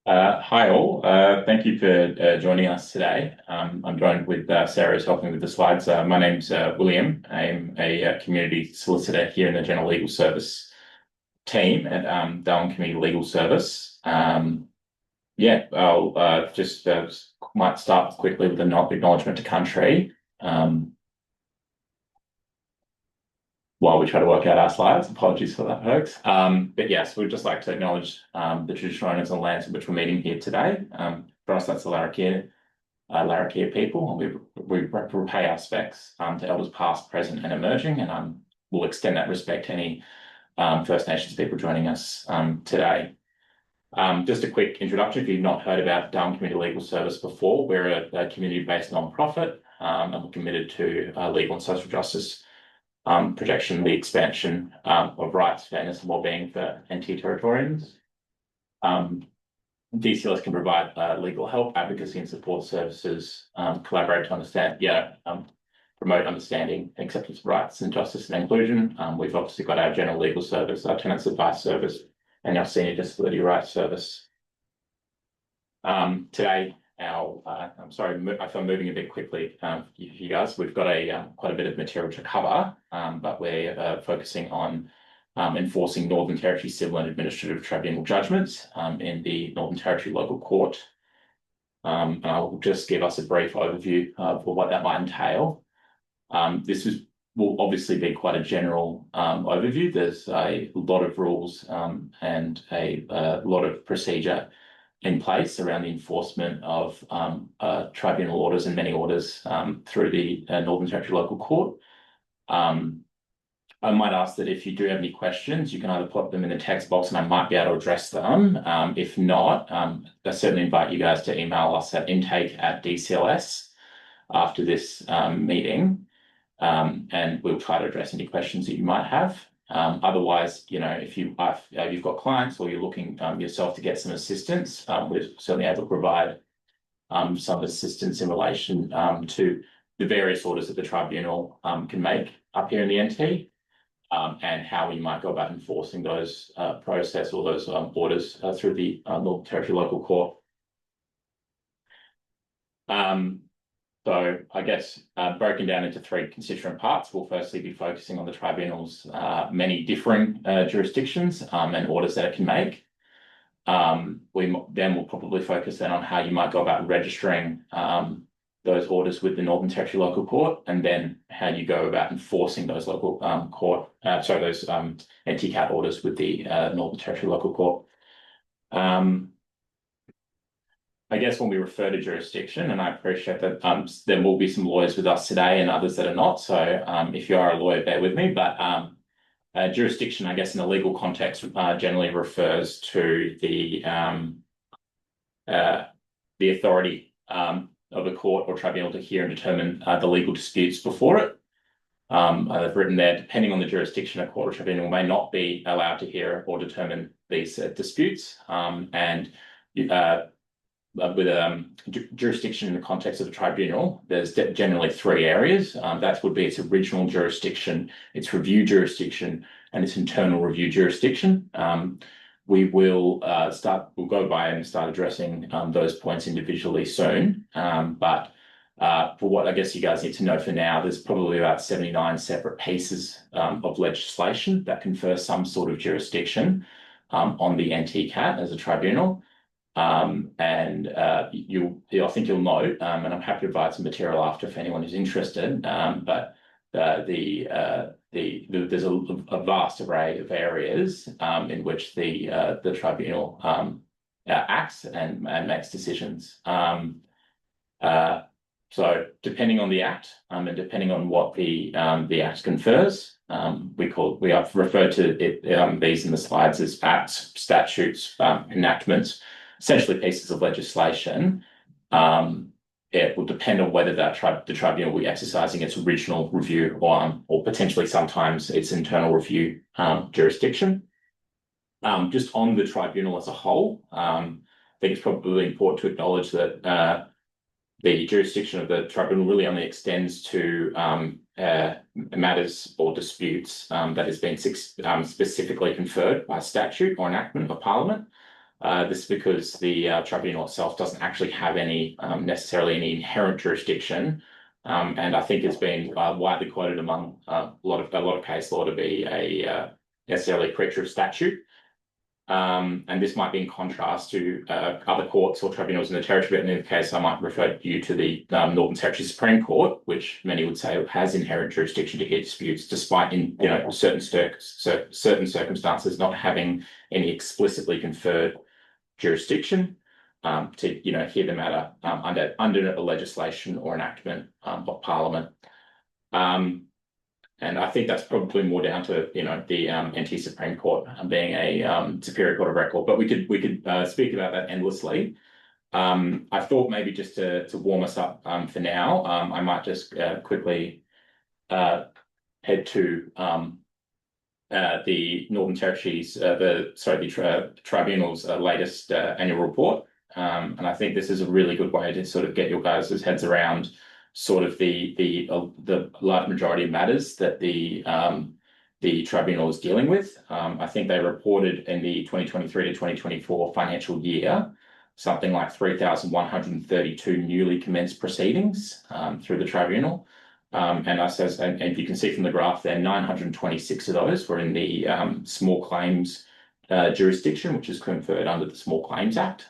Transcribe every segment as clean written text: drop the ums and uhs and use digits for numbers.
Hi all. Thank you for joining us today. I'm joined with Sarah who's helping with the slides. My name's William. I'm a community solicitor here in the General Legal Service team at Darwin Community Legal Service. I'll just might start quickly with an acknowledgement to country. While we try to work out our slides. Apologies for that, folks. But yes, we'd just like to acknowledge the traditional owners of the lands in which we're meeting here today. For us, that's the Larrakia people, and we repay our respects to elders past, present, and emerging, and we'll extend that respect to any First Nations people joining us today. Just a quick introduction, if you've not heard about Darwin Community Legal Service before, we're a community-based non-profit, and we're committed to legal and social justice protection, the expansion of rights, fairness, and wellbeing for NT Territorians. DCLS can provide legal help, advocacy, and support services, collaborate to understand, promote understanding, acceptance of rights, and justice and inclusion. We've obviously got our general legal service, our tenants advice service, and our senior disability rights service. Today, I'm sorry if I'm moving a bit quickly for you guys. We've got quite a bit of material to cover, but we're focusing on enforcing Northern Territory civil and administrative tribunal judgments in the Northern Territory local court. I'll just give us a brief overview of what that might entail. Will obviously be quite a general overview. There's a lot of rules and a lot of procedure in place around the enforcement of tribunal orders and many orders through the Northern Territory Local Court. I might ask that if you do have any questions, you can either put them in the text box and I might be able to address them. If not, I certainly invite you guys to email us at intake@DCLS after this meeting, and we'll try to address any questions that you might have. Otherwise, if you've got clients or you're looking yourself to get some assistance, we're certainly able to provide some assistance in relation to the various orders that the tribunal can make up here in the NT, and how we might go about enforcing those process or those orders through the Northern Territory Local Court. So I guess broken down into three constituent parts, we'll firstly be focusing on the tribunal's many different jurisdictions and orders that it can make. We'll probably focus then on how you might go about registering those orders with the Northern Territory Local Court, and then how you go about enforcing those those NTCAT orders with the Northern Territory Local Court. I guess when we refer to jurisdiction, and I appreciate that there will be some lawyers with us today and others that are not, so if you are a lawyer, bear with me, but jurisdiction, I guess in the legal context, generally refers to the authority of a court or tribunal to hear and determine the legal disputes before it. I've written there, depending on the jurisdiction, a court or tribunal may not be allowed to hear or determine these disputes, and with jurisdiction in the context of a tribunal, there's generally three areas. That would be its original jurisdiction, its review jurisdiction, and its internal review jurisdiction. We'll go by and start addressing those points individually soon. But for what I guess you guys need to know for now, there's probably about 79 separate pieces of legislation that confer some sort of jurisdiction on the NTCAT as a tribunal. I think you'll note, and I'm happy to provide some material after if anyone is interested. But there's a vast array of areas in which the tribunal acts and makes decisions. So depending on the act and depending on what the act confers, we have referred to these in the slides as acts, statutes, enactments. Essentially pieces of legislation. It will depend on whether the tribunal will be exercising its original review or potentially sometimes its internal review jurisdiction. Just on the tribunal as a whole, I think it's probably important to acknowledge that the jurisdiction of the tribunal really only extends to matters or disputes that has been specifically conferred by statute or enactment of Parliament. This is because the tribunal itself doesn't actually have any necessarily any inherent jurisdiction, and I think it's been widely quoted among a lot of case law to be a necessarily a creature of statute. And this might be in contrast to other courts or tribunals in the territory, but in the case, I might refer you to the Northern Territory Supreme Court, which many would say has inherent jurisdiction to hear disputes, despite in certain circumstances not having any explicitly conferred jurisdiction to hear the matter under a legislation or enactment of Parliament. And I think that's probably more down to the NT Supreme Court being a superior court of record. But we could speak about that endlessly. I thought maybe just to warm us up for now, I might just quickly head to the Northern Territory's the Tribunal's latest annual report. And I think this is a really good way to sort of get your guys' heads around sort of the large majority of matters that the tribunal is dealing with. I think they reported in the 2023 to 2024 financial year something like 3,132 newly commenced proceedings through the tribunal. And you can see from the graph there, 926 of those were in the small claims jurisdiction, which is conferred under the Small Claims Act.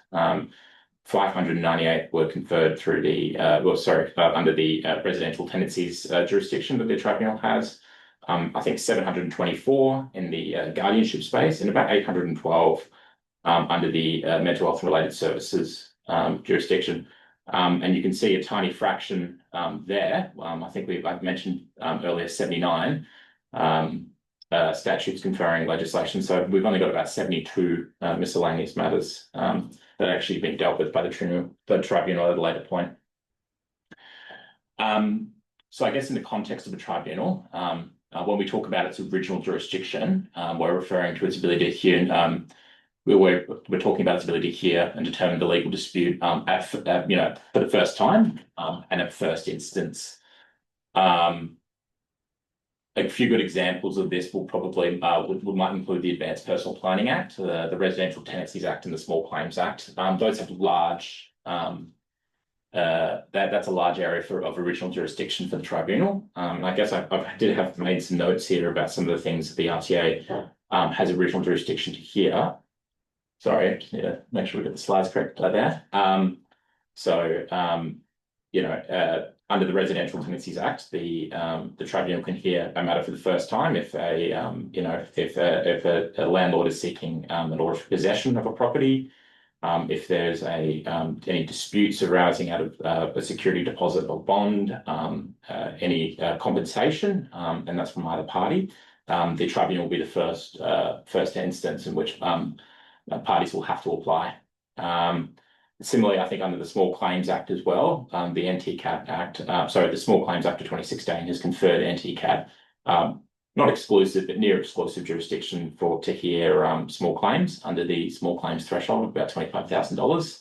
598 were conferred through the under the residential tenancies jurisdiction that the tribunal has. I think 724 in the guardianship space and about 812 under the mental health and related services jurisdiction. And you can see a tiny fraction there. I think I've mentioned earlier 79 statutes conferring legislation. So we've only got about 72 miscellaneous matters that are actually being dealt with by the tribunal at a later point. So I guess in the context of a tribunal, when we talk about its original jurisdiction, we're referring to its ability to hear. We're talking about its ability to hear and determine the legal dispute for the first time and at first instance. A few good examples of this will probably might include the Advanced Personal Planning Act, the Residential Tenancies Act, and the Small Claims Act. Those have large. That's a large area of original jurisdiction for the tribunal. I guess I did have made some notes here about some of the things that the RTA has original jurisdiction to hear. Sorry, I just need to make sure we get the slides correct there. Under the Residential Tenancies Act, the tribunal can hear a matter for the first time if a landlord is seeking an order for possession of a property, if there's any disputes arising out of a security deposit or bond, any compensation, and that's from either party. The tribunal will be the first instance in which parties will have to apply. Similarly, I think under the Small Claims Act as well, the NTCAT Act, the Small Claims Act of 2016 has conferred NTCAT, not exclusive, but near exclusive jurisdiction to hear small claims under the small claims threshold of about $25,000.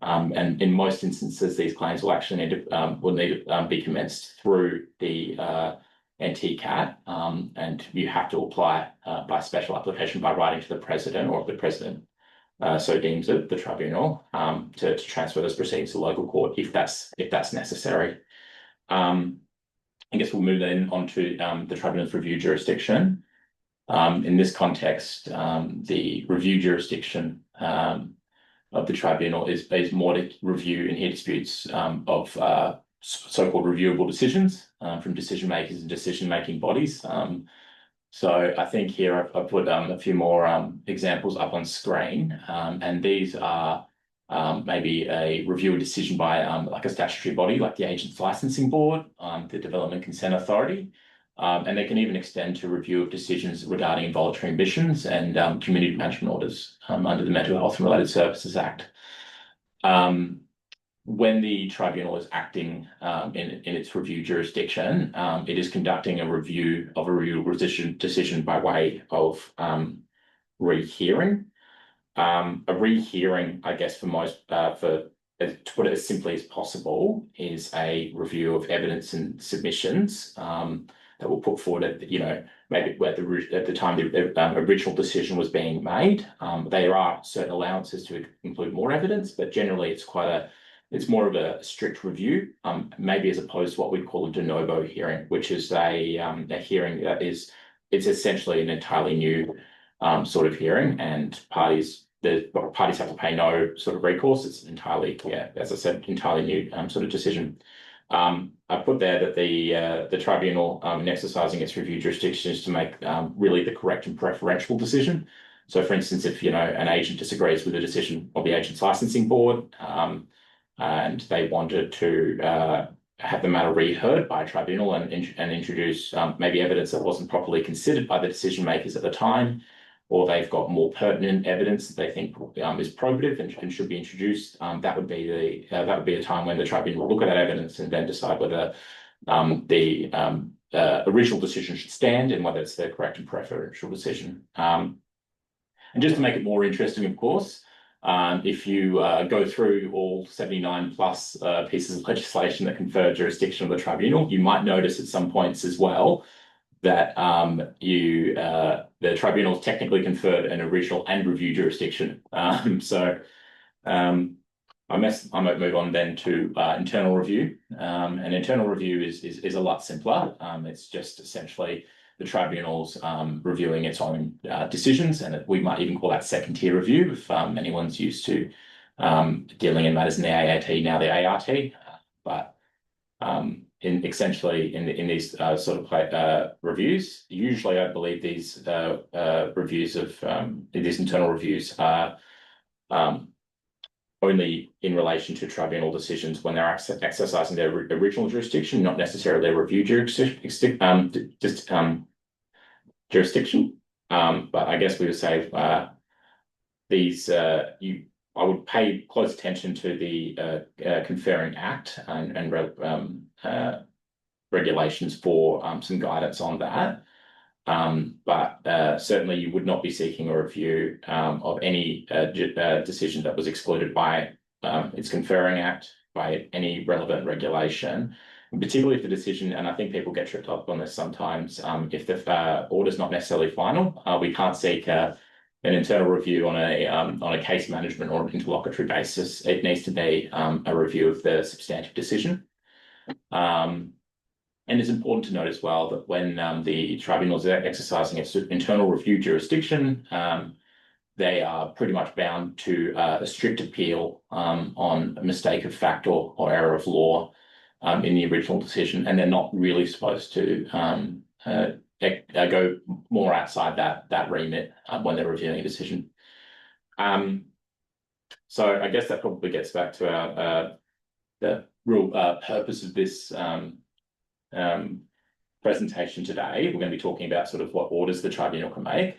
And in most instances, these claims will actually need to be commenced through the NTCAT, and you have to apply by special application by writing to the president, or if the president so deems it, the tribunal, to transfer those proceedings to local court if that's necessary. I guess we'll move then on to the tribunal's review jurisdiction. In this context, the review jurisdiction of the tribunal is more to review and hear disputes of so-called reviewable decisions from decision makers and decision-making bodies. So I think here I've put a few more examples up on screen, and these are maybe a review decision by like a statutory body like the Agents Licensing Board, the Development Consent Authority, and they can even extend to review of decisions regarding involuntary admissions and community management orders under the Mental Health and Related Services Act. When the tribunal is acting in its review jurisdiction, it is conducting a review of a review decision by way of rehearing. A rehearing, I guess, for most, to put it as simply as possible, is a review of evidence and submissions that that were put forward at, maybe at the time the original decision was being made. There are certain allowances to include more evidence, but generally it's more of a strict review, maybe as opposed to what we'd call a de novo hearing, which is a hearing that it's essentially an entirely new sort of hearing, and parties have to pay no sort of recourse. It's entirely, as I said, entirely new sort of decision. I put there that the tribunal, in exercising its review jurisdiction, is to make really the correct and preferential decision. So, for instance, if an agent disagrees with the decision of the agent's licensing board, and they wanted to have the matter reheard by a tribunal and introduce maybe evidence that wasn't properly considered by the decision makers at the time, or they've got more pertinent evidence that they think is probative and should be introduced, that would be a time when the tribunal will look at that evidence and then decide whether the original decision should stand and whether it's the correct and preferential decision. And just to make it more interesting, of course, if you go through all 79 plus pieces of legislation that confer jurisdiction of the tribunal, you might notice at some points as well that the tribunal technically conferred an original and review jurisdiction. So I might move on then to internal review. And internal review is a lot simpler. It's just essentially the tribunal's reviewing its own decisions, and we might even call that second tier review if anyone's used to dealing in matters in the AAT, now the ART. But essentially in these sort of reviews, usually I believe these reviews of these internal reviews are only in relation to tribunal decisions when they're exercising their original jurisdiction, not necessarily their review jurisdiction. But I guess we would say these I would pay close attention to the Conferring Act and regulations for some guidance on that. But certainly you would not be seeking a review of any decision that was excluded by its Conferring Act, by any relevant regulation, and particularly if the decision, and I think people get tripped up on this sometimes, if the order's not necessarily final, we can't seek an internal review on a case management or interlocutory basis. It needs to be a review of the substantive decision. And it's important to note as well that when the tribunal is exercising its internal review jurisdiction, they are pretty much bound to a strict appeal on a mistake of fact or error of law in the original decision, and they're not really supposed to go more outside that remit when they're reviewing a decision. So I guess that probably gets back to the real purpose of this presentation today. We're going to be talking about sort of what orders the tribunal can make.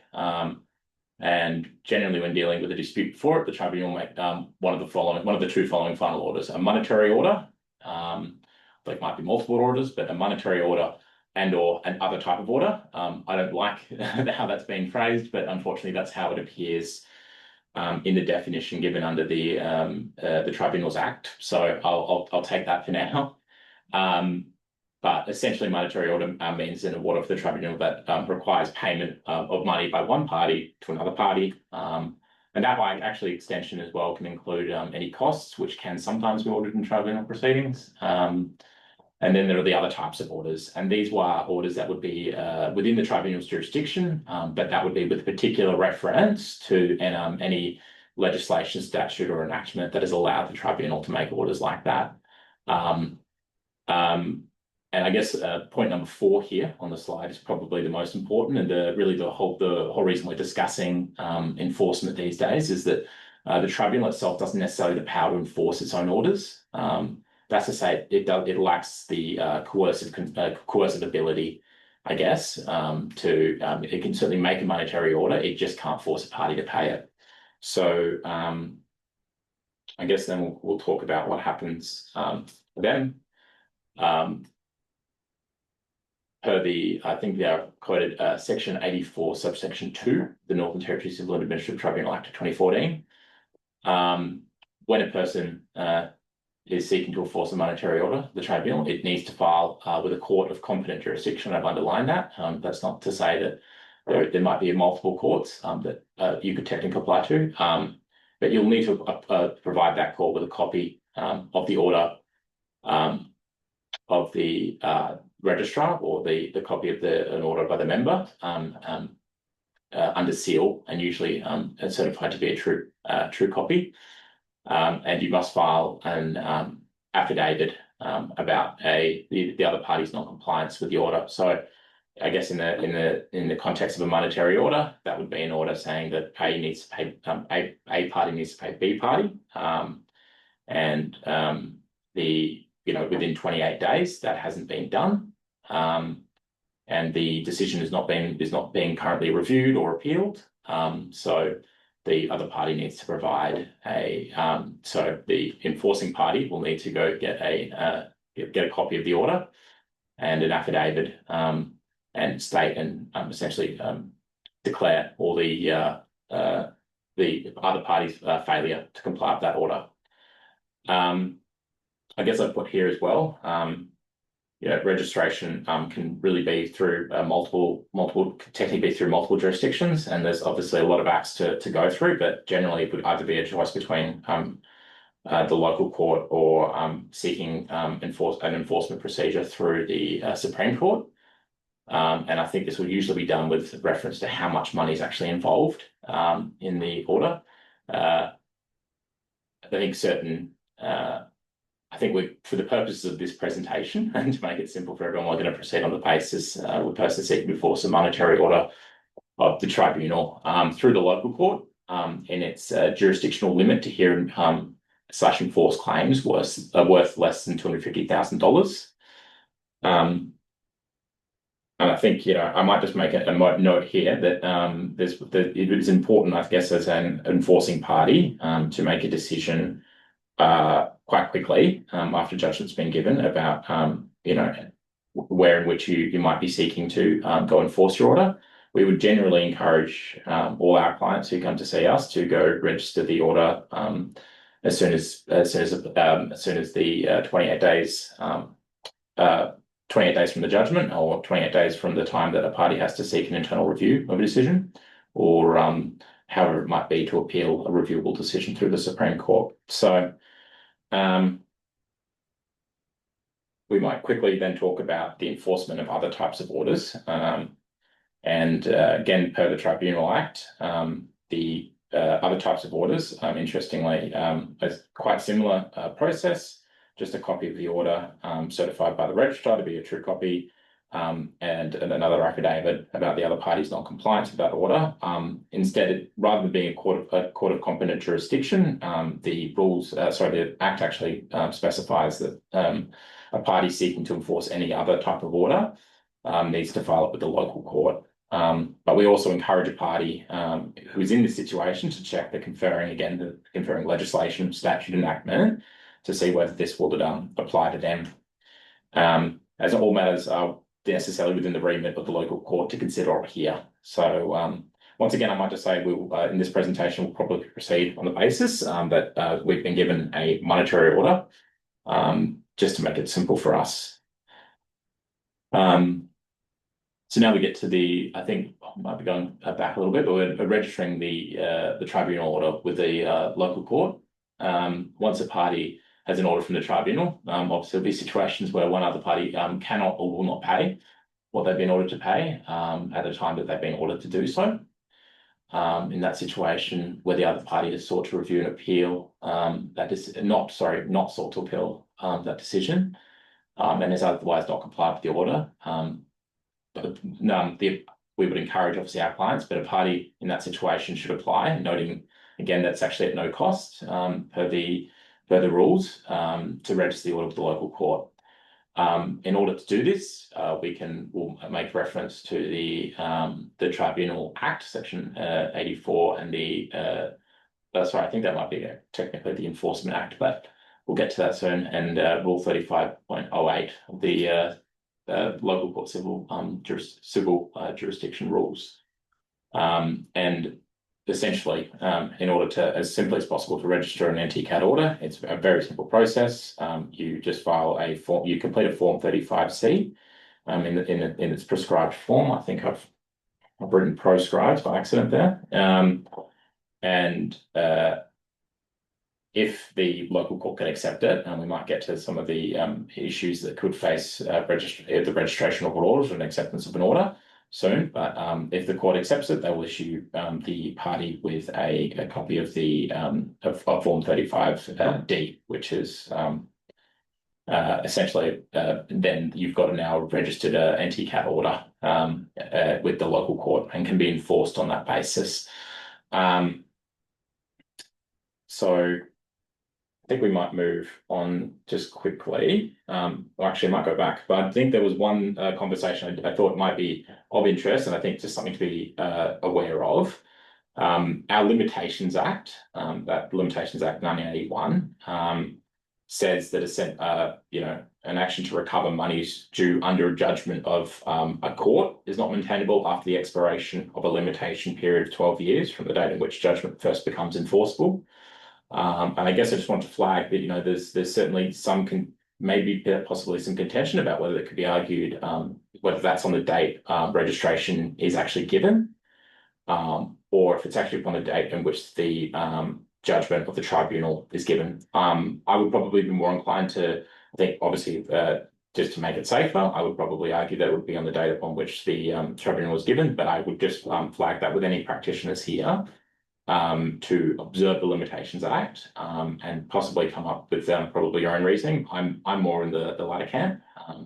And generally, when dealing with a dispute before it, the tribunal will make one of the two following final orders: a monetary order, like might be multiple orders, but a monetary order and/or an other type of order. I don't like how that's been phrased, but unfortunately, that's how it appears in the definition given under the Tribunals Act. So I'll take that for now. But essentially, monetary order means an award of the tribunal that requires payment of money by one party to another party. And that, by actually extension as well, can include any costs, which can sometimes be ordered in tribunal proceedings. And then there are the other types of orders. And these were orders that would be within the tribunal's jurisdiction, but that would be with particular reference to any legislation, statute, or enactment that has allowed the tribunal to make orders like that. And I guess point number 4 here on the slide is probably the most important, and really the whole reason we're discussing enforcement these days is that the tribunal itself doesn't necessarily have the power to enforce its own orders. That's to say, it lacks the coercive ability, I guess, it can certainly make a monetary order. It just can't force a party to pay it. So I guess then we'll talk about what happens then. I think they are quoted Section 84, subsection 2, the Northern Territory Civil and Administrative Tribunal Act of 2014. When a person is seeking to enforce a monetary order, the tribunal, it needs to file with a court of competent jurisdiction. I've underlined that. That's not to say that there might be multiple courts that you could technically apply to, but you'll need to provide that court with a copy of the order of the registrar, or the copy of an order by the member under seal, and usually certified to be a true copy. And you must file an affidavit about the other party's non-compliance with the order. So I guess in the context of a monetary order, that would be an order saying that A party needs to pay B party, and within 28 days that hasn't been done, and the decision is not being currently reviewed or appealed. So the other party needs to provide so the enforcing party will need to go get a copy of the order and an affidavit, and state and essentially declare all the other party's failure to comply with that order. I guess I've put here as well, registration can really be through technically be through multiple jurisdictions, and there's obviously a lot of acts to go through, but generally it would either be a choice between the local court or seeking an enforcement procedure through the Supreme Court. And I think this will usually be done with reference to how much money is actually involved in the order. I think for the purposes of this presentation, and to make it simple for everyone, we're going to proceed on the basis we're personally seeking to enforce a monetary order of the tribunal through the local court, and its jurisdictional limit to hear / enforce claims worth less than $250,000. And I think, I might just make a note here that it is important, I guess, as an enforcing party to make a decision quite quickly after judgment's been given about, where in which you might be seeking to go enforce your order. We would generally encourage all our clients who come to see us to go register the order as soon as the 28 days 28 days from the judgment, or 28 days from the time that a party has to seek an internal review of a decision, or however it might be to appeal a reviewable decision through the Supreme Court. So we might quickly then talk about the enforcement of other types of orders. And again, per the Tribunal Act, the other types of orders, interestingly, is quite similar process. Just a copy of the order certified by the registrar to be a true copy, and another affidavit about the other party's non-compliance with that order. Instead, rather than being a court of competent jurisdiction, the Act actually specifies that a party seeking to enforce any other type of order needs to file it with the local court. But we also encourage a party who is in this situation to check the conferring legislation, statute, enactment, to see whether this will apply to them. As all matters are necessarily within the remit of the local court to consider here. So once again, I might just say in this presentation, we'll probably proceed on the basis that we've been given a monetary order, just to make it simple for us. So now we get to I think I might be going back a little bit, but we're registering the tribunal order with the local court. Once a party has an order from the tribunal, obviously there'll be situations where one other party cannot or will not pay what they've been ordered to pay at the time that they've been ordered to do so. In that situation, where the other party has sought to review and appeal not sought to appeal that decision, and has otherwise not complied with the order, we would encourage obviously our clients, but a party in that situation should apply, noting again that's actually at no cost per the rules to register the order with the local court. In order to do this, we'll make reference to the Tribunal Act, Section 84, and I think that might be technically the Enforcement Act, but we'll get to that soon, and Rule 35.08 of the local court civil jurisdiction rules. And essentially, in order to, as simply as possible, to register an NTCAT order, it's a very simple process. You just file a form, you complete a Form 35C in its prescribed form. I think I've written proscribed by accident there. And if the local court can accept it, and we might get to some of the issues that could face the registration of an order and acceptance of an order soon. But if the court accepts it, they will issue the party with a copy of the of Form 35D, which is essentially then you've got a now registered NTCAT order with the local court and can be enforced on that basis. So I think we might move on just quickly. Or actually, I might go back, but I think there was one conversation I thought might be of interest, and I think just something to be aware of. Our Limitations Act, that Limitations Act 1981, says that an action to recover monies due under a judgment of a court is not maintainable after the expiration of a limitation period of 12 years from the date in which judgment first becomes enforceable. And I guess I just want to flag that, there's certainly maybe possibly some contention about whether it could be argued, whether that's on the date registration is actually given, or if it's actually upon the date in which the judgment of the tribunal is given. I would probably be more inclined to think, obviously, just to make it safer, I would probably argue that it would be on the date upon which the tribunal was given, but I would just flag that with any practitioners here. To observe the Limitations Act and possibly come up with probably your own reasoning. I'm more in the latter camp,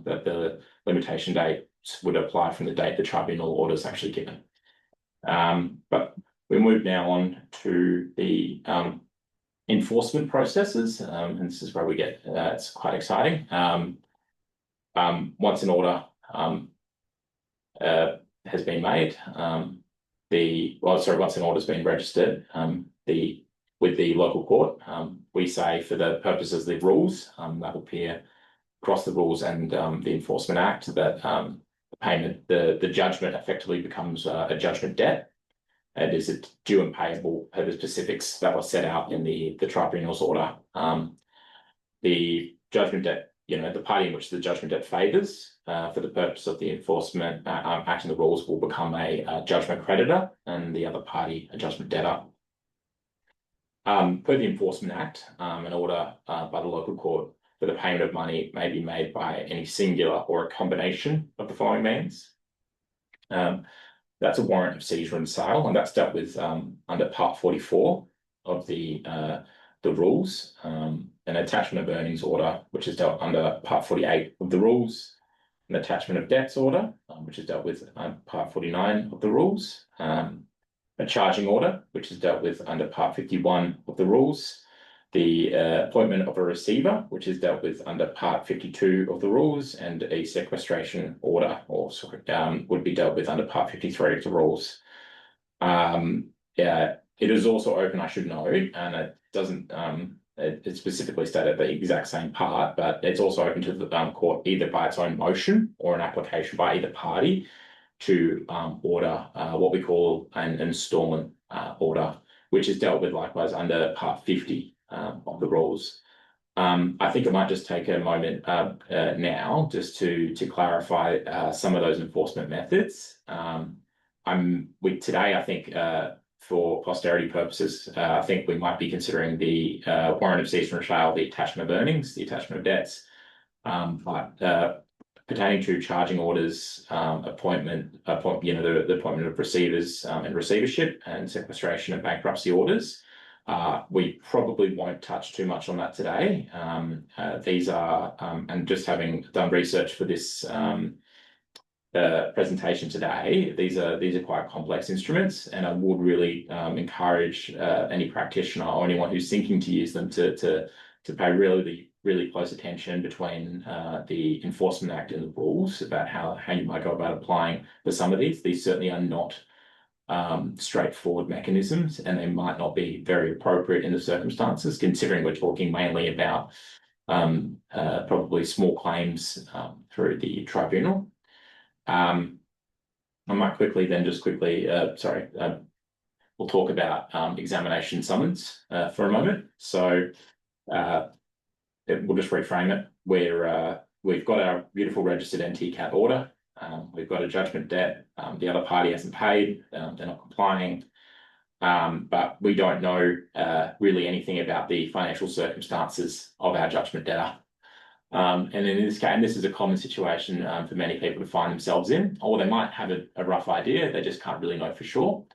that the limitation date would apply from the date the tribunal order is actually given. But we move now on to the enforcement processes, and this is where we get it's quite exciting. Once an order has been made, once an order's been registered, with the local court, we say for the purposes of the rules that will appear across the rules and the Enforcement Act that the judgment effectively becomes a judgment debt. It is due and payable per the specifics that were set out in the tribunal's order. The judgment debt, the party in which the judgment debt favours, for the purpose of the Enforcement Act and the rules, will become a judgment creditor, and the other party a judgment debtor. Per the Enforcement Act, an order by the local court for the payment of money may be made by any singular or a combination of the following means. That's a warrant of seizure and sale, and that's dealt with under Part 44 of the rules. An attachment of earnings order, which is dealt under Part 48 of the rules. An attachment of debts order, which is dealt with Part 49 of the rules. A charging order, which is dealt with under Part 51 of the rules. The appointment of a receiver, which is dealt with under Part 52 of the rules, and a sequestration order, would be dealt with under Part 53 of the rules. It is also open, I should note, and it doesn't. It specifically stated the exact same part, but it's also open to the court either by its own motion or an application by either party to order what we call an installment order, which is dealt with likewise under Part 50 of the rules. I think I might just take a moment now just to clarify some of those enforcement methods. Today, I think, for posterity purposes, I think we might be considering the warrant of seizure and sale, the attachment of earnings, the attachment of debts, but pertaining to charging orders, the appointment of receivers and receivership, and sequestration and bankruptcy orders. We probably won't touch too much on that today. These are, and just having done research for this presentation today, these are quite complex instruments, and I would really encourage any practitioner or anyone who's thinking to use them to pay really close attention between the Enforcement Act and the rules about how you might go about applying for some of these. These certainly are not straightforward mechanisms, and they might not be very appropriate in the circumstances, considering we're talking mainly about probably small claims through the tribunal. I might quickly we'll talk about examination summons for a moment. So we'll just reframe it. We've got our beautiful registered NTCAT order. We've got a judgment debt. The other party hasn't paid. They're not complying. But we don't know really anything about the financial circumstances of our judgment debtor. And in this case, and this is a common situation for many people to find themselves in, or they might have a rough idea, they just can't really know for sure.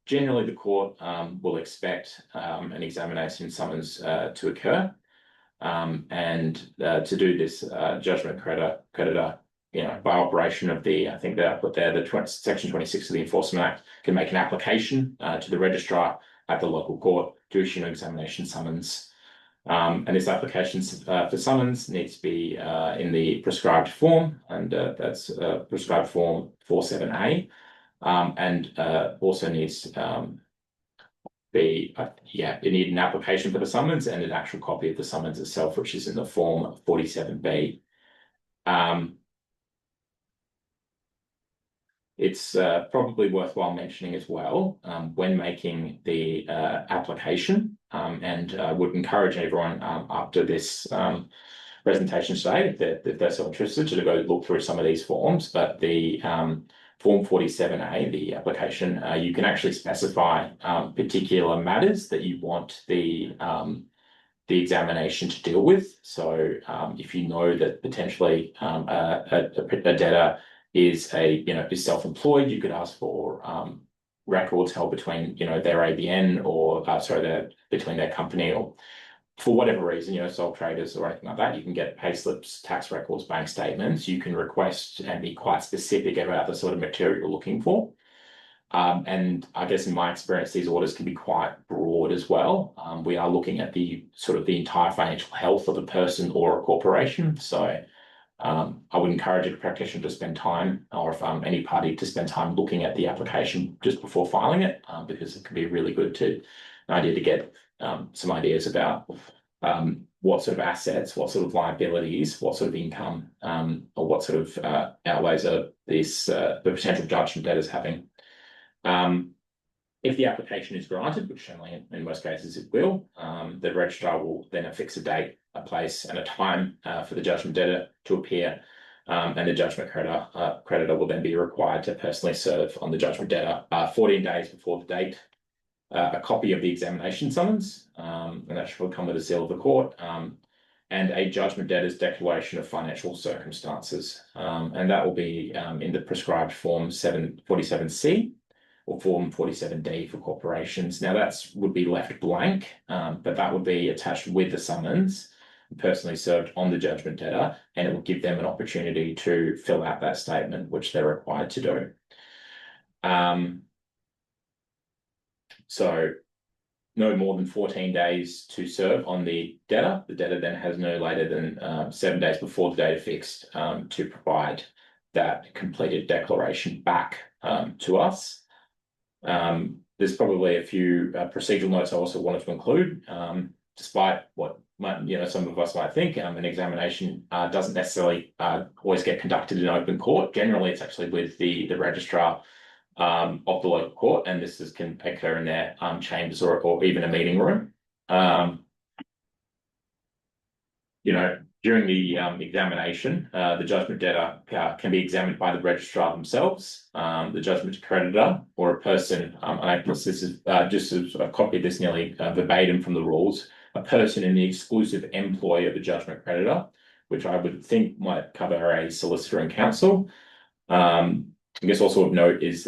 Generally, the court will expect an examination summons to occur. And to do this, judgment creditor, by operation of I think they put there, Section 26 of the Enforcement Act, can make an application to the registrar at the local court to issue an examination summons. And this application for summons needs to be in the prescribed form, and that's prescribed form 47A, and also needs to you need an application for the summons and an actual copy of the summons itself, which is in the form 47B. It's probably worthwhile mentioning as well when making the application, and I would encourage everyone after this presentation today, if they're so interested, to go look through some of these forms. But the Form 47A, the application, you can actually specify particular matters that you want the examination to deal with. So if you know that potentially a debtor is self-employed, you could ask for records held between their ABN or between their company, or for whatever reason, sole traders or anything like that. You can get pay slips, tax records, bank statements. You can request and be quite specific about the sort of material you're looking for. And I guess in my experience, these orders can be quite broad as well. We are looking at the entire financial health of a person or a corporation. So I would encourage a practitioner to spend time, or if any party, to spend time looking at the application just before filing it, because it can be really good idea to get some ideas about what sort of assets, what sort of liabilities, what sort of income, or what sort of outlays are the potential judgment debtor is having. If the application is granted, which generally in most cases it will, the registrar will then affix a date, a place, and a time for the judgment debtor to appear, and the judgment creditor will then be required to personally serve on the judgment debtor 14 days before the date a copy of the examination summons, and that should come with a seal of the court, and a judgment debtor's declaration of financial circumstances, and that will be in the prescribed form 47C. Or form 47D for corporations. Now that would be left blank, but that would be attached with the summons, personally served on the judgment debtor, and it will give them an opportunity to fill out that statement, which they're required to do. So no more than 14 days to serve on the debtor. The debtor then has no later than 7 days before the date affixed to provide that completed declaration back to us. There's probably a few procedural notes I also wanted to include, despite what some of us might think. An examination doesn't necessarily always get conducted in open court. Generally, it's actually with the registrar of the local court, and this can occur in their chambers or even a meeting room. During the examination, the judgment debtor can be examined by the registrar themselves, the judgment creditor, or a person, and this is just a copy of this nearly verbatim from the rules, a person in the exclusive employ of the judgment creditor, which I would think might cover a solicitor and counsel. I guess also of note is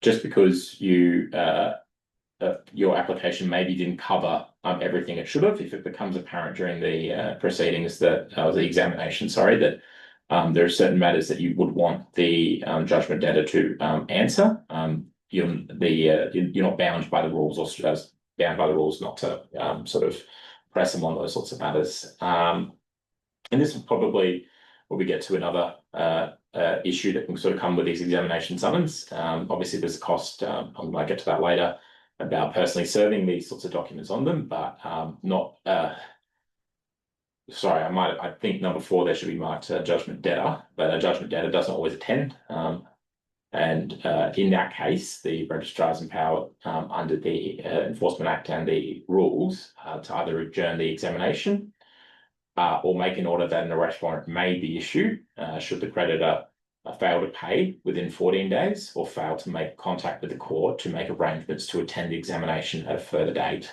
just because your application maybe didn't cover everything it should have, if it becomes apparent during the proceedings the examination, that there are certain matters that you would want the judgment debtor to answer. You're not bound by the rules, or bound by the rules not to sort of press them on those sorts of matters. And this is probably where we get to another issue that can sort of come with these examination summons. Obviously, there's a cost. I might get to that later, about personally serving these sorts of documents on them, but not. I think number 4 there should be marked judgment debtor, but a judgment debtor doesn't always attend, And in that case, the registrar is empowered under the Enforcement Act and the rules to either adjourn the examination or make an order that an arrest warrant may be issued should the creditor fail to pay within 14 days or fail to make contact with the court to make arrangements to attend the examination at a further date.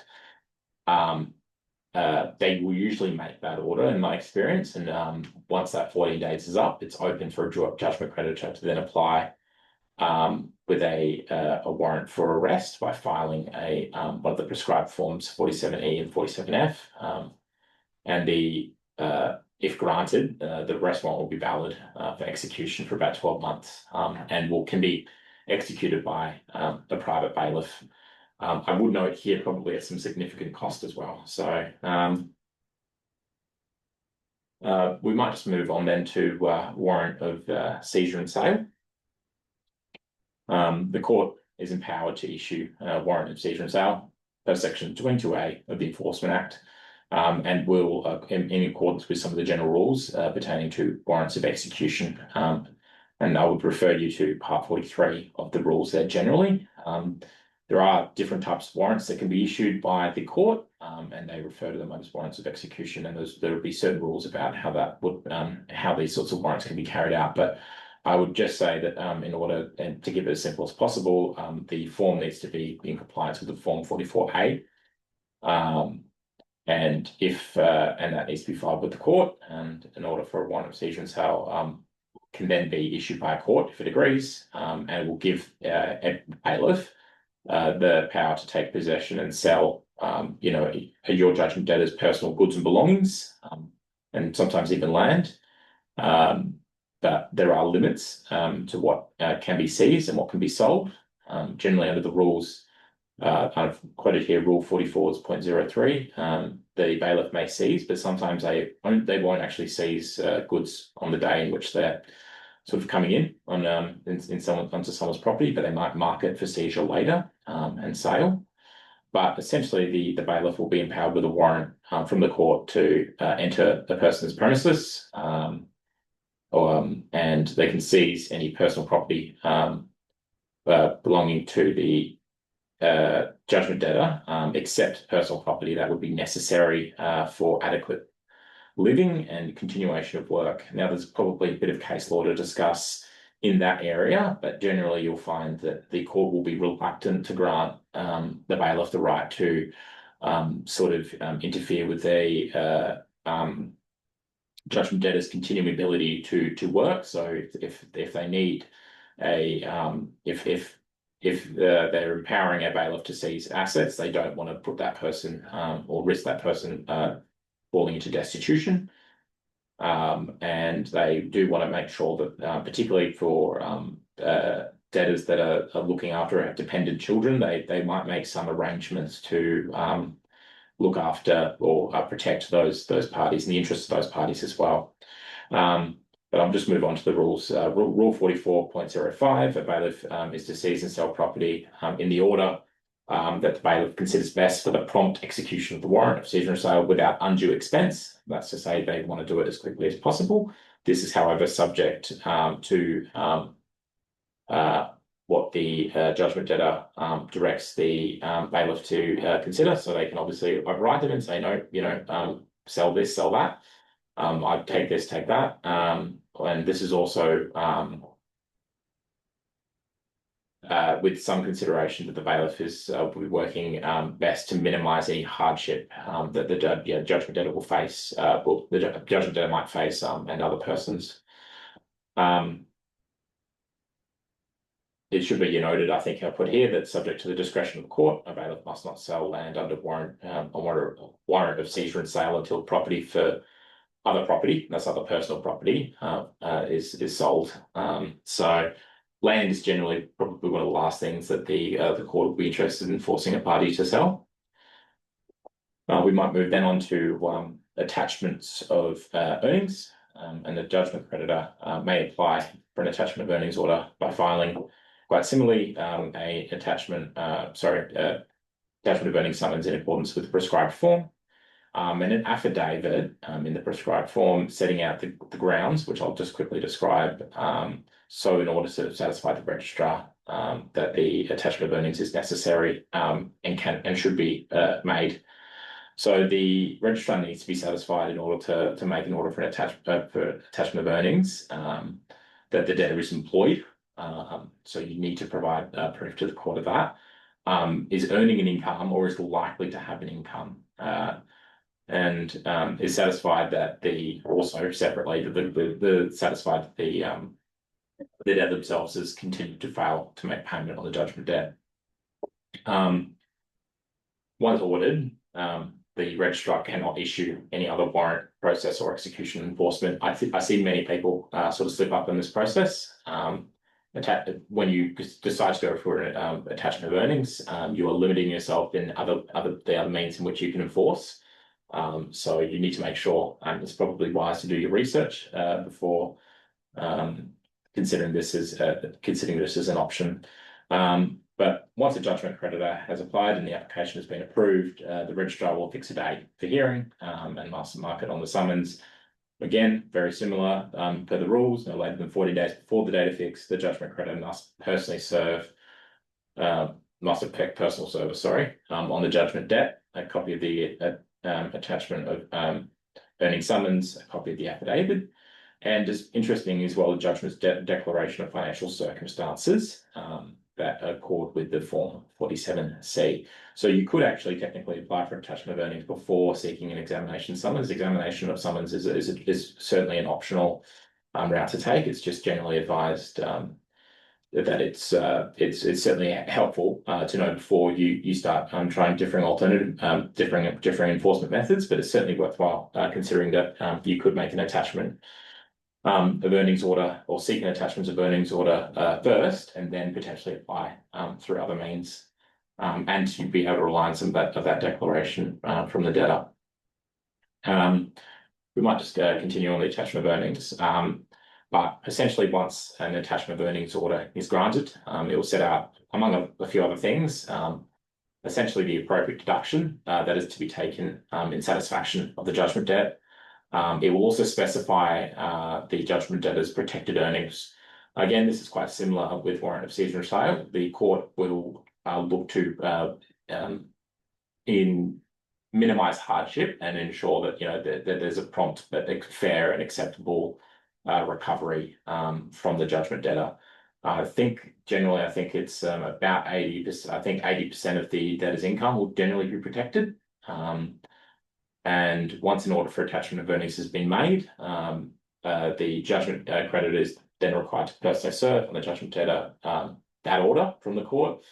They will usually make that order in my experience, and once that 14 days is up, it's open for a judgment creditor to then apply with a warrant for arrest by filing one of the prescribed forms 47E and 47F, and if granted, the arrest warrant will be valid for execution for about 12 months and can be executed by a private bailiff. I would note here probably at some significant cost as well. So we might just move on then to warrant of seizure and sale. The court is empowered to issue a warrant of seizure and sale per section 22A of the Enforcement Act and will, in accordance with some of the general rules pertaining to warrants of execution. And I would refer you to Part 43 of the rules there generally. There are different types of warrants that can be issued by the court, and they refer to them as warrants of execution. And there will be certain rules about how these sorts of warrants can be carried out. But I would just say that in order to keep it as simple as possible, the form needs to be in compliance with the Form 44A, and that needs to be filed with the court. And in order for a warrant of seizure and sale can then be issued by a court if it agrees, and will give a bailiff the power to take possession and sell, your judgment debtor's personal goods and belongings, and sometimes even land. But there are limits to what can be seized and what can be sold. Generally, under the rules, kind of quoted here, Rule 44.03, the bailiff may seize, but sometimes they won't actually seize goods on the day in which they're sort of coming in on onto someone's property, but they might mark it for seizure later and sale. But essentially, the bailiff will be empowered with a warrant from the court to enter the person's premises, and they can seize any personal property belonging to the judgment debtor, except personal property that would be necessary for adequate living and continuation of work. Now, there's probably a bit of case law to discuss in that area, but generally you'll find that the court will be reluctant to grant the bailiff the right to interfere with a judgment debtor's continuing ability to work. So if they need if they're empowering a bailiff to seize assets, they don't want to put that person or risk that person falling into destitution. And they do want to make sure that, particularly for debtors that are looking after dependent children, they might make some arrangements to look after or protect those parties in the interests of those parties as well. But I'll just move on to the rules. Rule 44.05, a bailiff is to seize and sell property in the order that the bailiff considers best for the prompt execution of the warrant of seizure and sale without undue expense. That's to say they want to do it as quickly as possible. This is, however, subject to what the judgment debtor directs the bailiff to consider. So they can obviously override them and say, no, sell this, sell that. I'd take this, take that. And this is also with some consideration that the bailiff will be working best to minimise any hardship that the judgment debtor will face, or the judgment debtor might face, and other persons. It should be noted, I think I'll put here, that subject to the discretion of the court, a bailiff must not sell land under warrant of seizure and sale until property for other property, that's other personal property, is sold. So land is generally probably one of the last things that the court will be interested in forcing a party to sell. We might move then on to attachments of earnings, and the judgment creditor may apply for an attachment of earnings order by filing, quite similarly, attachment of earnings summons in accordance with the prescribed form. and an affidavit in the prescribed form setting out the grounds, which I'll just quickly describe. So in order to satisfy the registrar that the attachment of earnings is necessary and should be made. So the registrar needs to be satisfied in order to make an order for an attachment of earnings that the debtor is employed. So you need to provide proof to the court of that. Is earning an income or is likely to have an income, and is satisfied that also separately satisfied that the debtor themselves has continued to fail to make payment on the judgment debt. Once ordered, the registrar cannot issue any other warrant, process, or execution enforcement. I see many people sort of slip up in this process. When you decide to go for an attachment of earnings, you are limiting yourself in the other means in which you can enforce. So you need to make sure it's probably wise to do your research before considering this as an option. But once a judgment creditor has applied and the application has been approved, the registrar will fix a date for hearing and must mark it on the summons. Again, very similar per the rules, no later than 40 days before the date of fix, the judgment creditor must effect personal service, on the judgment debt, a copy of the attachment of earning summons, a copy of the affidavit, and just interesting as well, the judgment's declaration of financial circumstances that accord with the form 47C. So you could actually technically apply for attachment of earnings before seeking an examination summons. Examination of summons is certainly an optional route to take. It's just generally advised that it's certainly helpful to know before you start trying differing enforcement methods. But it's certainly worthwhile considering that you could make an attachment of earnings order or seek an attachment of earnings order first, and then potentially apply through other means, and to be able to rely on some of that declaration from the debtor. We might just continue on the attachment of earnings. But essentially, once an attachment of earnings order is granted, it will set out, among a few other things, essentially the appropriate deduction that is to be taken in satisfaction of the judgment debt. It will also specify the judgment debtor's protected earnings. Again, this is quite similar with warrant of seizure and sale. The court will look to minimise hardship and ensure that that there's a prompt, fair, and acceptable recovery from the judgment debtor. I think it's about 80%. I think 80% of the debtor's income will generally be protected. And once an order for attachment of earnings has been made, the judgment creditor is then required to personally serve on the judgment debtor that order from the court,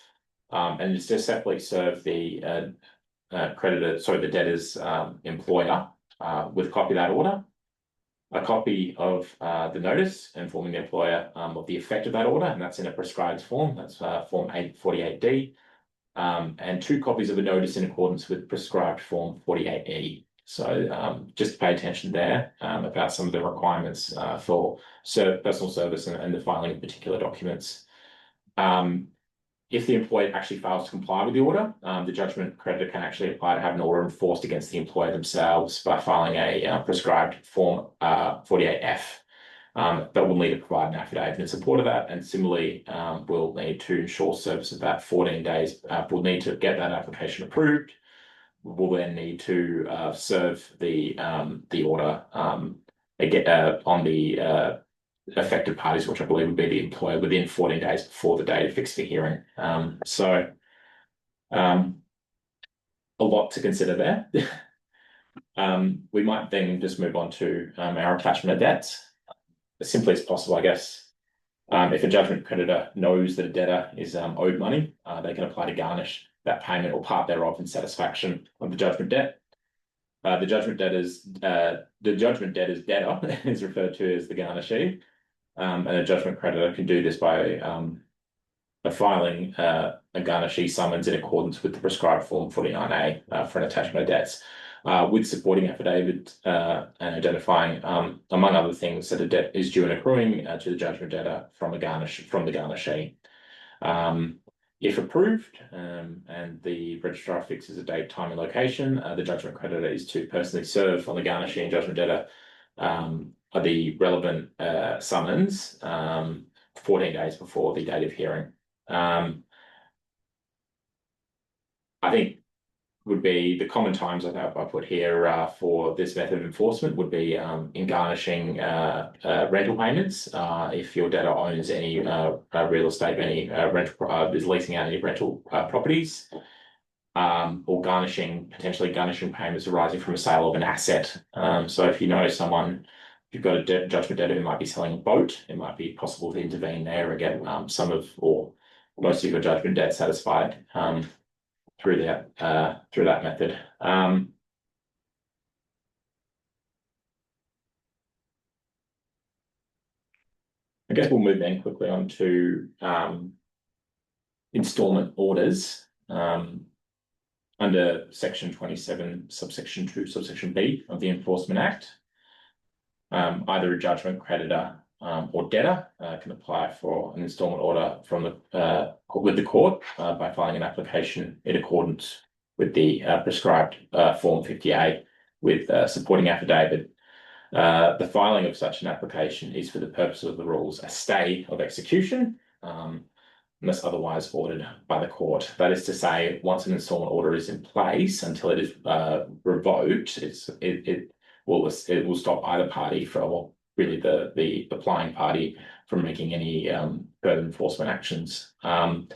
and just to separately serve the the debtor's employer with a copy of that order, a copy of the notice informing the employer of the effect of that order, and that's in a prescribed form. That's form 848D. And 2 copies of a notice in accordance with prescribed form 48E. So just pay attention there about some of the requirements for personal service and the filing of particular documents. If the employer actually fails to comply with the order, the judgment creditor can actually apply to have an order enforced against the employer themselves by filing a prescribed form 48F. But we'll need to provide an affidavit in support of that, and similarly, we'll need to ensure service of that 14 days. We'll need to get that application approved. We'll then need to serve the order on the affected parties, which I believe would be the employer, within 14 days before the date fixed for hearing. So a lot to consider there. We might then just move on to our attachment of debts. As simply as possible, I guess. If a judgment creditor knows that a debtor is owed money, they can apply to garnish that payment or part thereof in satisfaction of the judgment debt. The judgment debtor's debtor is referred to as the garnishee, and a judgment creditor can do this by filing a garnishee summons in accordance with the prescribed form 49A for an attachment of debts. With supporting affidavit and identifying, among other things, that a debt is due and accruing to the judgment debtor from the garnishee. If approved, and the registrar fixes a date, time, and location, the judgment creditor is to personally serve on the garnishee and judgment debtor the relevant summons 14 days before the date of hearing. I think would be the common times I put here for this method of enforcement would be in garnishing rental payments. If your debtor owns any real estate, any rental is leasing out any rental properties, or potentially garnishing payments arising from a sale of an asset. So if you know someone, if you've got a judgment debtor who might be selling a boat, it might be possible to intervene there and get some of or most of your judgment debt satisfied through that method. I guess we'll move then quickly on to instalment orders under Section 27, subsection 2, subsection B of the Enforcement Act. Either a judgment creditor or debtor can apply for an instalment order with the court by filing an application in accordance with the prescribed Form 50A with supporting affidavit. The filing of such an application is for the purpose of the rules a stay of execution unless otherwise ordered by the court. That is to say, once an instalment order is in place until it is revoked, it will stop either party from, well, really the applying party from making any further enforcement actions. And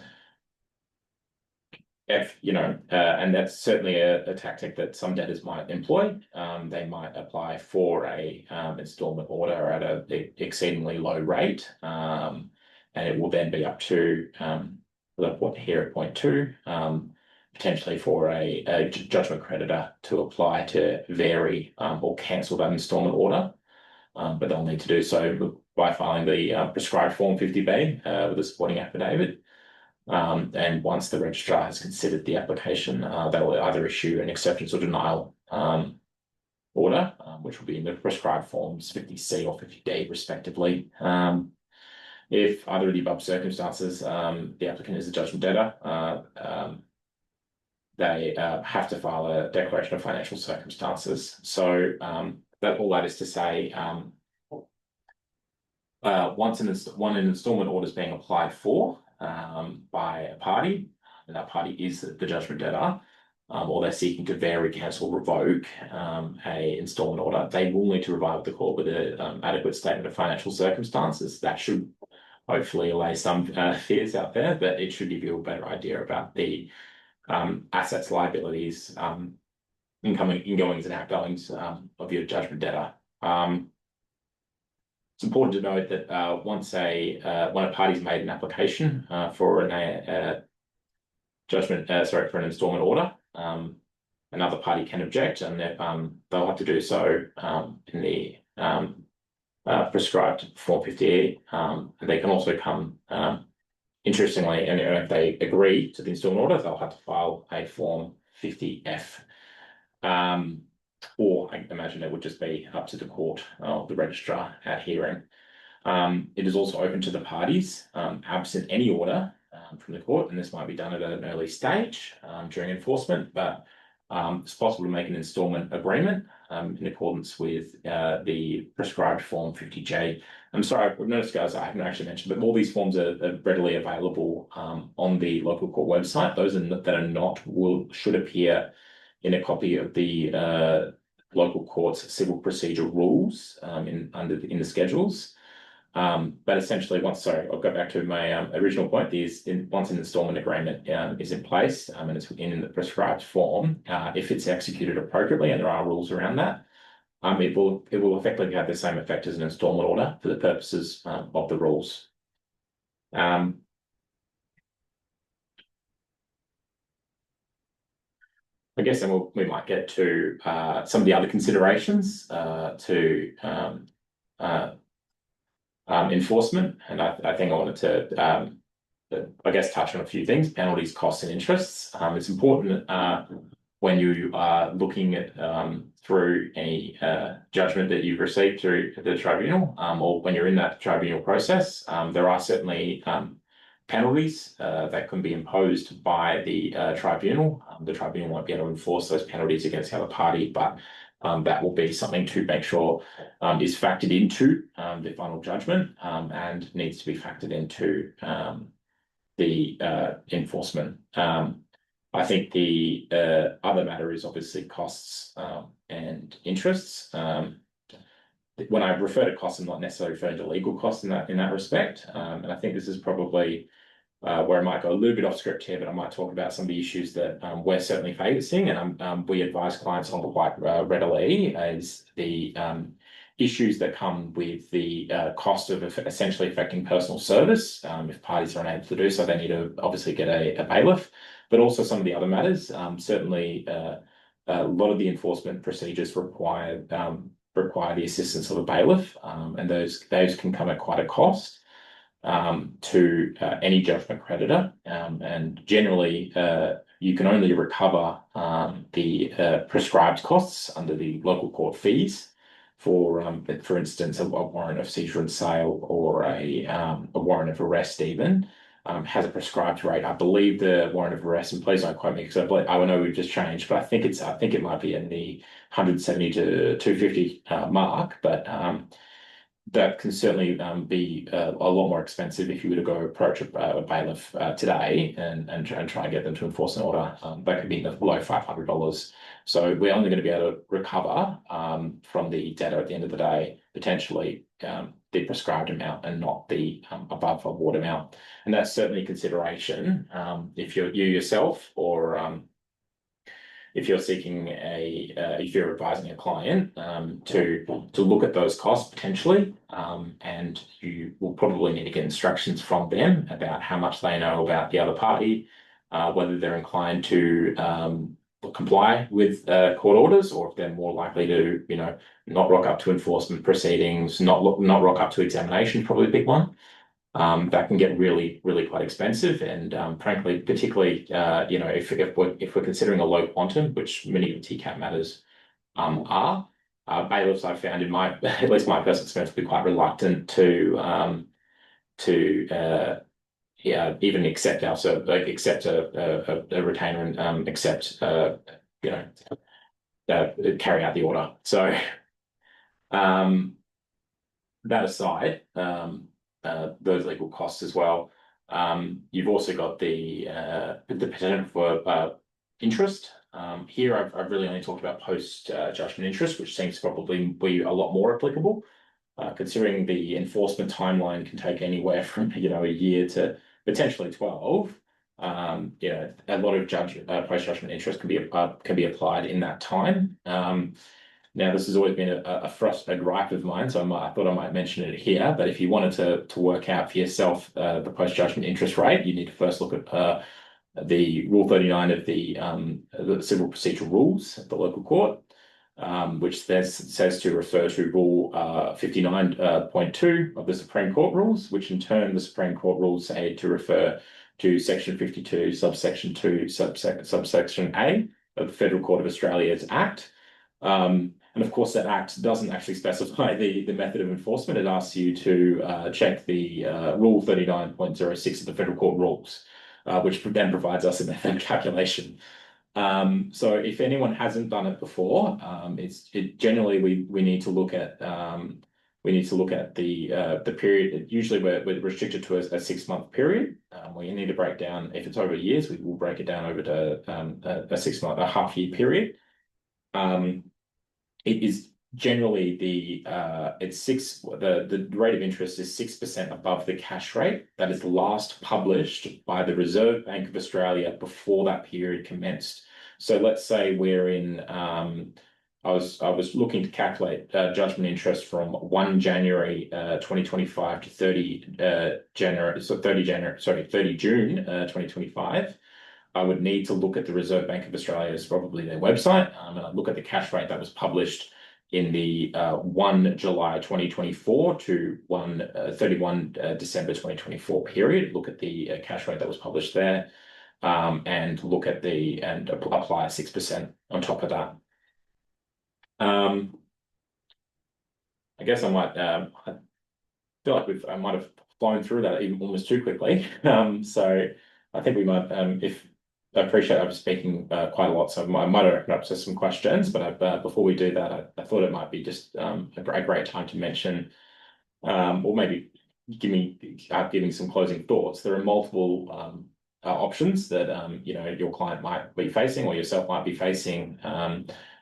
that's certainly a tactic that some debtors might employ. They might apply for a instalment order at an exceedingly low rate, and it will then be up to here at point 2, potentially for a judgment creditor to apply to vary or cancel that instalment order. But they'll need to do so by filing the prescribed Form 50B with a supporting affidavit. And once the registrar has considered the application, they will either issue an acceptance or denial order, which will be in the prescribed forms 50C or 50D respectively. If either of the above circumstances, the applicant is a judgment debtor, they have to file a declaration of financial circumstances. So all that is to say, once an instalment order is being applied for by a party, and that party is the judgment debtor, or they're seeking to vary, cancel, revoke a instalment order, they will need to provide the court with an adequate statement of financial circumstances. That should hopefully allay some fears out there, but it should give you a better idea about the assets, liabilities, ingoings and outgoings of your judgment debtor. It's important to note that when a party's made an application for an instalment order, another party can object, and they'll have to do so in the prescribed Form 50E. And they can also come, interestingly, and if they agree to the instalment order, they'll have to file a Form 50F. Or I imagine it would just be up to the court or the registrar at hearing. It is also open to the parties, absent any order from the court, and this might be done at an early stage during enforcement, but it's possible to make an instalment agreement in accordance with the prescribed Form 50J. I'm sorry, I've noticed, guys, I haven't actually mentioned, but all these forms are readily available on the local court website. Those that are not should appear in a copy of the local court's civil procedure rules in the schedules. But essentially, I'll go back to my original point. Once an instalment agreement is in place and it's in the prescribed form, if it's executed appropriately, and there are rules around that, it will effectively have the same effect as an instalment order for the purposes of the rules. I guess then we might get to some of the other considerations to enforcement, and I think I wanted to, touch on a few things: penalties, costs, and interests. It's important when you are looking at through any judgment that you've received through the tribunal, or when you're in that tribunal process. There are certainly penalties that can be imposed by the tribunal. The tribunal won't be able to enforce those penalties against the other party, but that will be something to make sure is factored into the final judgment and needs to be factored into the enforcement. I think the other matter is obviously costs and interests. When I refer to costs, I'm not necessarily referring to legal costs in that respect. And I think this is probably where I might go a little bit off script here, but I might talk about some of the issues that we're certainly facing and we advise clients on quite readily is the issues that come with the cost of essentially affecting personal service. If parties are unable to do so, they need to obviously get a bailiff, but also some of the other matters. Certainly, a lot of the enforcement procedures require the assistance of a bailiff, and those can come at quite a cost to any judgment creditor. And generally, you can only recover the prescribed costs under the local court fees for instance, a warrant of seizure and sale or a warrant of arrest even. Has a prescribed rate. I believe the warrant of arrest, and please don't quote me because I know we've just changed, but I think it might be in the 170 to 250 mark, but that can certainly be a lot more expensive if you were to go approach a bailiff today and try and get them to enforce an order. That could be in the below $500. So we're only going to be able to recover from the debtor at the end of the day, potentially the prescribed amount and not the above award amount. And that's certainly a consideration if you yourself or if you're seeking if you're advising a client to look at those costs potentially, and you will probably need to get instructions from them about how much they know about the other party, whether they're inclined to comply with court orders, or if they're more likely to, not rock up to enforcement proceedings, not rock up to examination, probably a big one. That can get really, really quite expensive, and frankly, particularly, if we're considering a low quantum, which many of the TCAT matters are, bailiffs I've found in at least my personal experience, will be quite reluctant to even accept accept a retainer and carry out the order. So that aside. Those legal costs as well. You've also got the potential for interest. Here, I've really only talked about post-judgment interest, which seems to probably be a lot more applicable, considering the enforcement timeline can take anywhere from a year to potentially 12. A lot of post-judgment interest can be applied in that time. Now, this has always been a gripe of mine, so I thought I might mention it here. But if you wanted to work out for yourself the post-judgment interest rate, you need to first look at the Rule 39 of the Civil Procedural Rules at the local court, which says to refer to Rule 59.2 of the Supreme Court Rules, which in turn the Supreme Court Rules say to refer to Section 52, subsection 2, subsection A of the Federal Court of Australia's Act. And of course, that Act doesn't actually specify the method of enforcement. It asks you to check the Rule 39.06 of the Federal Court Rules, which then provides us a method calculation. So if anyone hasn't done it before, generally we need to look at the period. Usually we're restricted to a 6-month period. We need to break down, if it's over years, we will break it down over to a half-year period. It is generally the rate of interest is 6% above the cash rate that is last published by the Reserve Bank of Australia before that period commenced. So let's say we're in. I was looking to calculate judgment interest from 1 January 2025 to 30 June 2025. I would need to look at the Reserve Bank of Australia's, probably their website, and I'd look at the cash rate that was published in the 1 July 2024 to 31 December 2024 period. Look at the cash rate that was published there, and apply 6% on top of that. I guess I feel like I might have flown through that even almost too quickly. So I think we might, if I appreciate I'm speaking quite a lot, so I might open up to some questions. But before we do that, I thought it might be just a great time to mention, or maybe giving some closing thoughts. There are multiple options that your client might be facing or yourself might be facing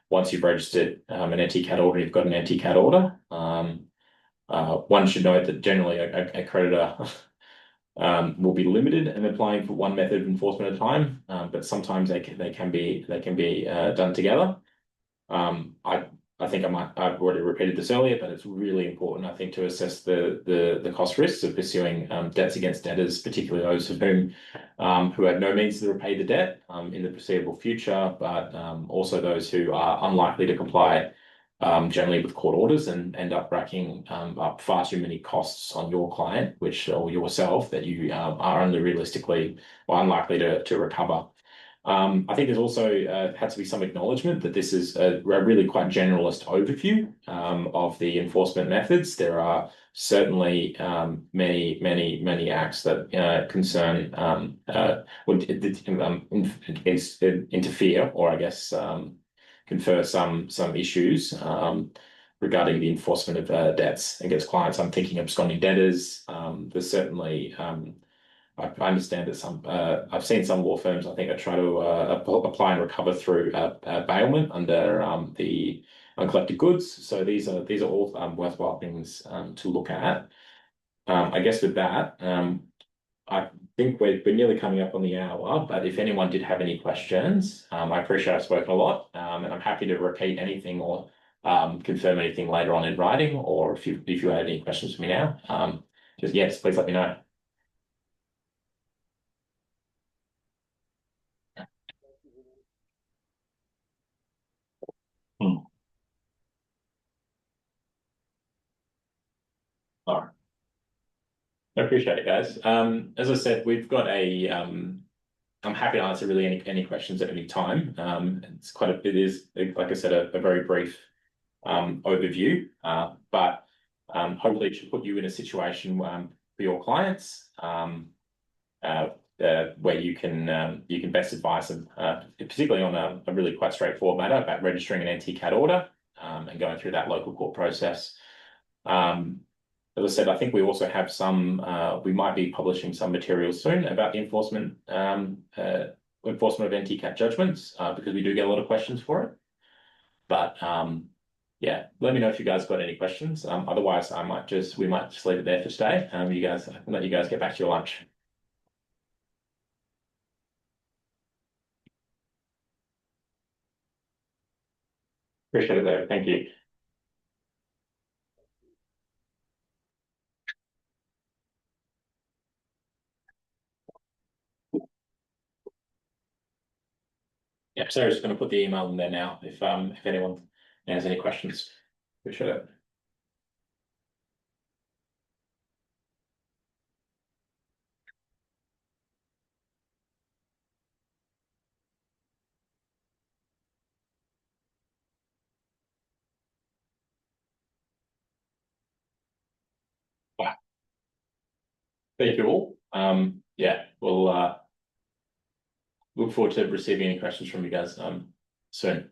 once you've registered an NTCAT order. You've got an NTCAT order. One should note that generally a creditor will be limited in applying for one method of enforcement at a time, but sometimes they can be done together. I think I've already repeated this earlier, but it's really important, I think, to assess the cost risks of pursuing debts against debtors, particularly those of whom who have no means to repay the debt in the foreseeable future, but also those who are unlikely to comply generally with court orders and end up racking up far too many costs on your client, or yourself, that you are only realistically or unlikely to recover. I think there's also had to be some acknowledgement that this is a really quite generalist overview of the enforcement methods. There are certainly many acts that concern would interfere, or I guess confer some issues regarding the enforcement of debts against clients. I'm thinking of absconding debtors. There's certainly I understand that I've seen some law firms, I think, that try to apply and recover through bailment under the uncollected goods. So these are all worthwhile things to look at. I guess with that, I think we're nearly coming up on the hour, but if anyone did have any questions, I appreciate I've spoken a lot, and I'm happy to repeat anything or confirm anything later on in writing, or if you had any questions for me now, just yes, please let me know. Hmm. All right. I appreciate it, guys. As I said, we've got I'm happy to answer really any questions at any time. It is, like I said, a very brief overview, but hopefully it should put you in a situation for your clients where you can best advise them, particularly on a really quite straightforward matter about registering an NTCAT order and going through that local court process. As I said, I think we also have we might be publishing some materials soon about the enforcement of NTCAT judgments because we do get a lot of questions for it. But yeah, let me know if you guys got any questions. Otherwise, we might just leave it there for today. I can let you guys get back to your lunch. Appreciate it, though. Thank you. Yeah, Sarah's going to put the email in there now if anyone has any questions. Appreciate it. Wow. Thank you all. Yeah, we'll look forward to receiving any questions from you guys soon.